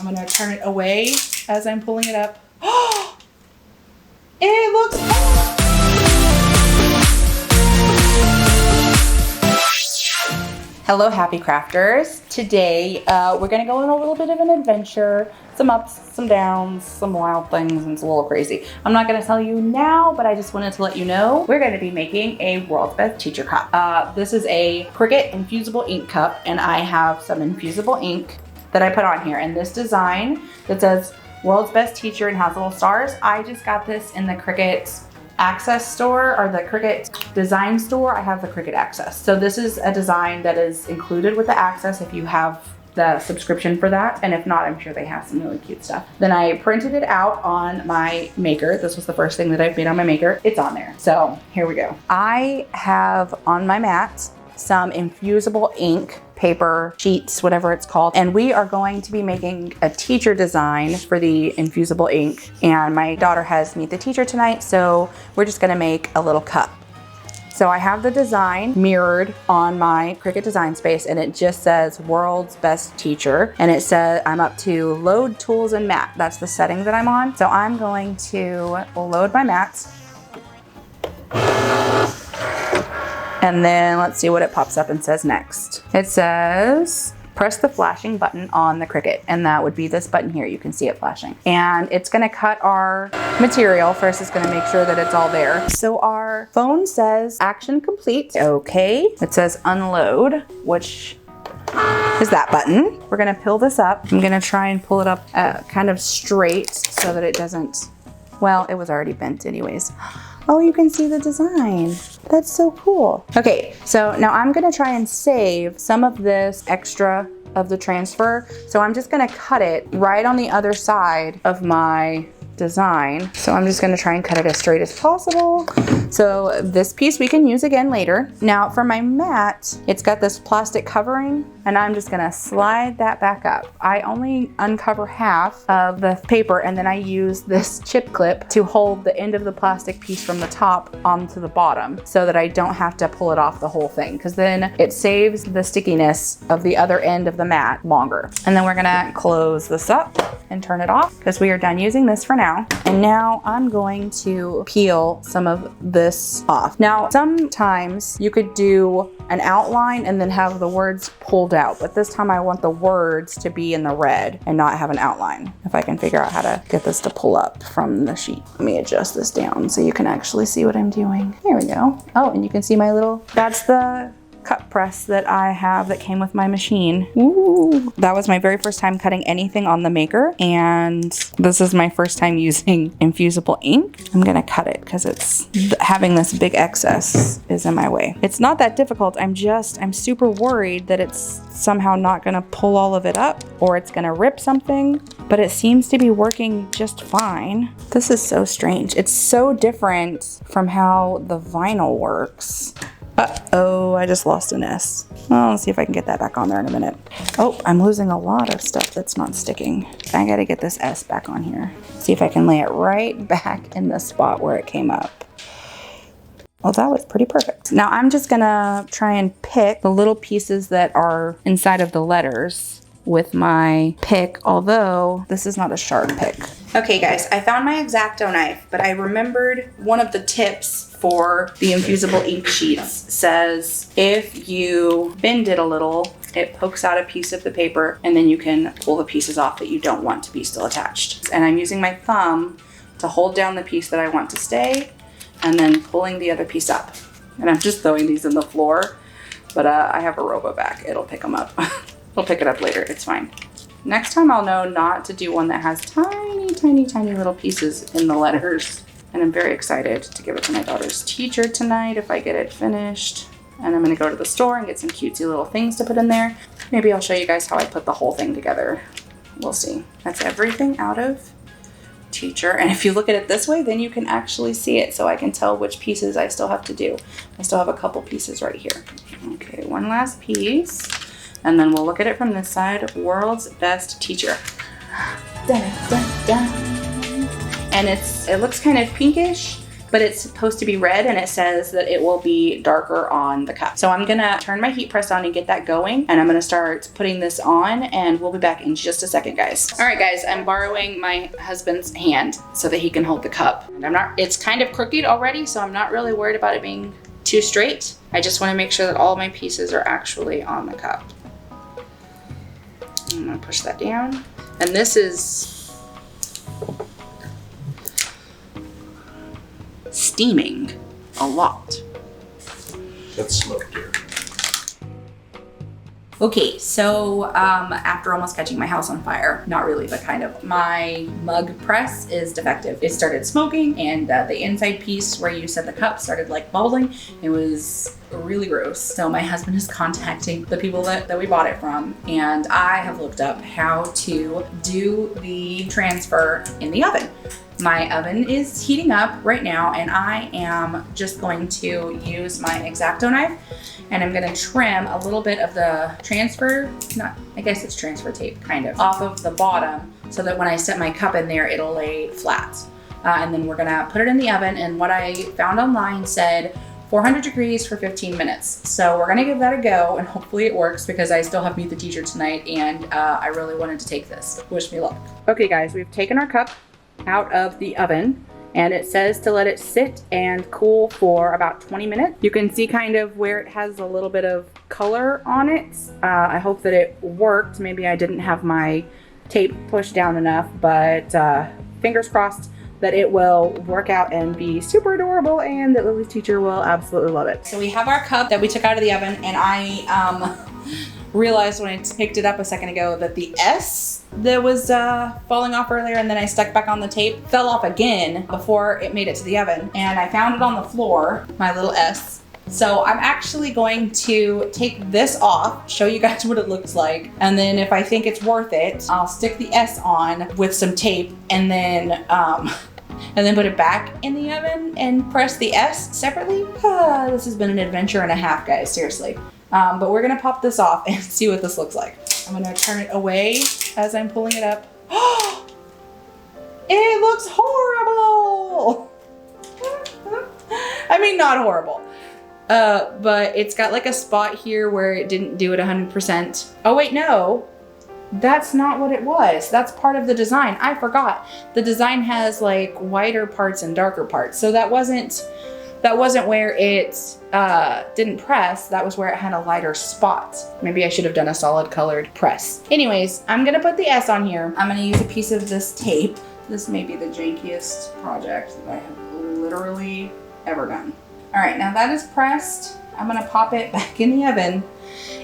I'm gonna turn it away as I'm pulling it up. Oh, it looks Hello, happy crafters. Today, we're gonna go on a little bit of an adventure. Some ups, some downs, some wild things, and it's a little crazy. I'm not gonna tell you now, but I just wanted to let you know we're gonna be making a World's Best Teacher Cup. This is a Cricut Infusible ink cup, and I have some Infusible ink that I put on here. And this design that says World's Best Teacher and has little stars, I just got this in the Cricut Access store or the Cricut Design store. I have the Cricut Access. So this is a design that is included with the Access if you have the subscription for that. And if not, I'm sure they have some really cute stuff. Then I printed it out on my Maker. This was the first thing that I've made on my Maker. It's on there. So here we go. I have on my mat some Infusible ink, paper, sheets, whatever it's called. And we are going to be making a teacher design for the Infusible ink. And my daughter has Meet the Teacher tonight, so we're just gonna make a little cup. So I have the design mirrored on my Cricut Design Space, and it just says World's Best Teacher. And it says I'm up to load tools and mat. That's the setting that I'm on. So I'm going to load my mats. And then let's see what it pops up and says next. It says, press the flashing button on the Cricut. And that would be this button here. You can see it flashing. And it's gonna cut our material. First, it's gonna make sure that it's all there. So our phone says action complete. Okay. It says unload, which is that button. We're gonna peel this up. I'm gonna try and pull it up kind of straight so that it doesn't, well, it was already bent anyways. Oh, you can see the design. That's so cool. Okay, so now I'm gonna try and save some of this extra of the transfer. So I'm just gonna cut it right on the other side of my design. So I'm just gonna try and cut it as straight as possible. So this piece we can use again later. Now for my mat, it's got this plastic covering, and I'm just gonna slide that back up. I only uncover half of the paper, and then I use this chip clip to hold the end of the plastic piece from the top onto the bottom so that I don't have to pull it off the whole thing, because then it saves the stickiness of the other end of the mat longer. And then we're gonna close this up and turn it off because we are done using this for now. And now I'm going to peel some of this off. Now, sometimes you could do an outline and then have the words pulled out, but this time I want the words to be in the red and not have an outline. If I can figure out how to get this to pull up from the sheet. Let me adjust this down so you can actually see what I'm doing. Here we go. Oh, and you can see my little, that's the cut press that I have that came with my machine. Ooh. That was my very first time cutting anything on the Maker, and this is my first time using Infusible ink. I'm gonna cut it because it's having this big excess is in my way. It's not that difficult. I'm super worried that it's somehow not gonna pull all of it up or it's gonna rip something, but it seems to be working just fine. This is so strange. It's so different from how the vinyl works. Uh-oh, I just lost an S. Well, let's see if I can get that back on there in a minute. Oh, I'm losing a lot of stuff that's not sticking. I gotta get this S back on here. See if I can lay it right back in the spot where it came up. Well, that was pretty perfect. Now I'm just gonna try and pick the little pieces that are inside of the letters with my pick, although this is not a sharp pick. Okay guys, I found my X-Acto knife, but I remembered one of the tips for the Infusible ink sheets says if you bend it a little, it pokes out a piece of the paper and then you can pull the pieces off that you don't want to be still attached. And I'm using my thumb to hold down the piece that I want to stay and then pulling the other piece up. And I'm just throwing these in the floor, but I have a robo back. It'll pick them up. It'll pick it up later, it's fine. Next time I'll know not to do one that has tiny, tiny, tiny little pieces in the letters. And I'm very excited to give it to my daughter's teacher tonight if I get it finished. And I'm gonna go to the store and get some cutesy little things to put in there. Maybe I'll show you guys how I put the whole thing together. We'll see. That's everything out of teacher. And if you look at it this way, then you can actually see it. So I can tell which pieces I still have to do. I still have a couple pieces right here. Okay, one last piece. And then we'll look at it from this side. World's Best Teacher. Dun, dun, dun. And it looks kind of pinkish. but it's supposed to be red, and it says that it will be darker on the cup. So I'm gonna turn my heat press on and get that going, and I'm gonna start putting this on, and we'll be back in just a second, guys. All right, guys, I'm borrowing my husband's hand so that he can hold the cup. And it's kind of crooked already, so I'm not really worried about it being too straight. I just wanna make sure that all my pieces are actually on the cup. I'm gonna push that down. And this is steaming a lot. That's smoke here. Okay, so after almost catching my house on fire, not really, but kind of, my mug press is defective. It started smoking, and the inside piece where you set the cup started like bubbling. It was really gross. So my husband is contacting the people that we bought it from, and I have looked up how to do the transfer in the oven. My oven is heating up right now, and I am just going to use my X-Acto knife, and I'm gonna trim a little bit of the I guess it's transfer tape, kind of, off of the bottom, so that when I set my cup in there, it'll lay flat. And then we're gonna put it in the oven, and what I found online said 400 degrees for 15 minutes. So we're gonna give that a go, and hopefully it works, because I still have Meet the Teacher tonight, and I really wanted to take this. Wish me luck. Okay, guys, we've taken our cup out of the oven, and it says to let it sit and cool for about 20 minutes. You can see kind of where it has a little bit of color on it. I hope that it worked. Maybe I didn't have my tape pushed down enough, but fingers crossed that it will work out and be super adorable, and that Lily's teacher will absolutely love it. So we have our cup that we took out of the oven, and I realized when I picked it up a second ago that the S that was falling off earlier, and then I stuck back on the tape, fell off again before it made it to the oven. And I found it on the floor, my little S. So I'm actually going to take this off, show you guys what it looks like, and then if I think it's worth it, I'll stick the S on with some tape, and then put it back in the oven and press the S separately. This has been an adventure and a half, guys, seriously. But we're gonna pop this off and see what this looks like. I'm gonna turn it away as I'm pulling it up. It looks horrible! I mean, not horrible. But it's got like a spot here where it didn't do it 100%. Oh wait, no. That's not what it was. That's part of the design. I forgot. The design has like whiter parts and darker parts. So that wasn't where it didn't press. That was where it had a lighter spot. Maybe I should have done a solid colored press. Anyways, I'm gonna put the S on here. I'm gonna use a piece of this tape. This may be the jankiest project that I have literally ever done. All right, now that is pressed. I'm gonna pop it back in the oven,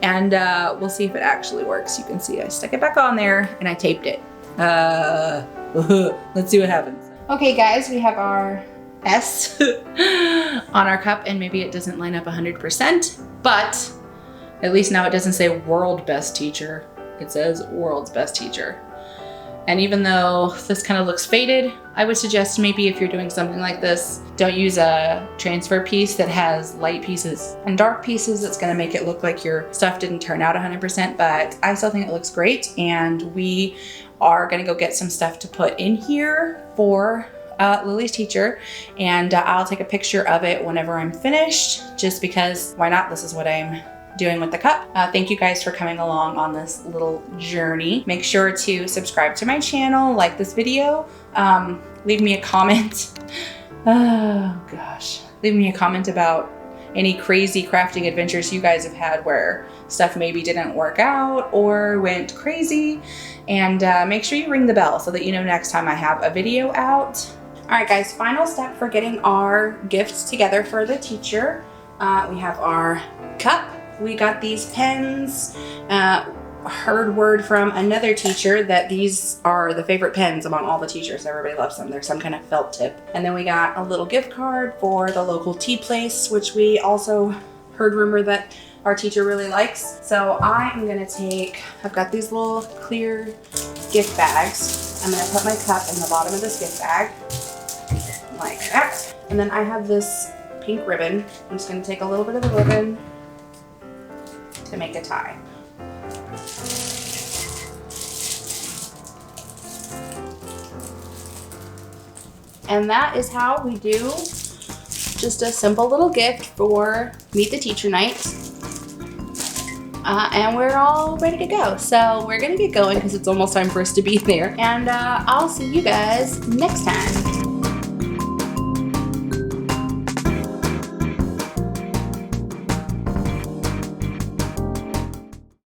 and we'll see if it actually works. You can see I stuck it back on there and I taped it. Let's see what happens. Okay guys, we have our S on our cup, and maybe it doesn't line up 100%, but at least now it doesn't say world best teacher. It says world's best teacher. And even though this kind of looks faded, I would suggest maybe if you're doing something like this, don't use a transfer piece that has light pieces and dark pieces. It's gonna make it look like your stuff didn't turn out 100%, but I still think it looks great. And we are gonna go get some stuff to put in here for Lily's teacher, and I'll take a picture of it whenever I'm finished, just because why not? This is what I'm doing with the cup. Thank you guys for coming along on this little journey. Make sure to subscribe to my channel, like this video, leave me a comment. Oh gosh, leave me a comment about any crazy crafting adventures you guys have had where stuff maybe didn't work out or went crazy, and make sure you ring the bell so that you know next time I have a video out. All right guys, final step for getting our gifts together for the teacher. We have our cup. We got these pens. Heard word from another teacher that these are the favorite pens among all the teachers. Everybody loves them. They're some kind of felt tip. And then we got a little gift card for the local tea place, which we also heard rumor that our teacher really likes. So I'm gonna I've got these little clear gift bags. I'm gonna put my cup in the bottom of this gift bag, like that. And then I have this pink ribbon. I'm just gonna take a little bit of the ribbon to make a tie. And that is how we do just a simple little gift for Meet the Teacher Night. And we're all ready to go. So we're gonna get going because it's almost time for us to be there. And I'll see you guys next time.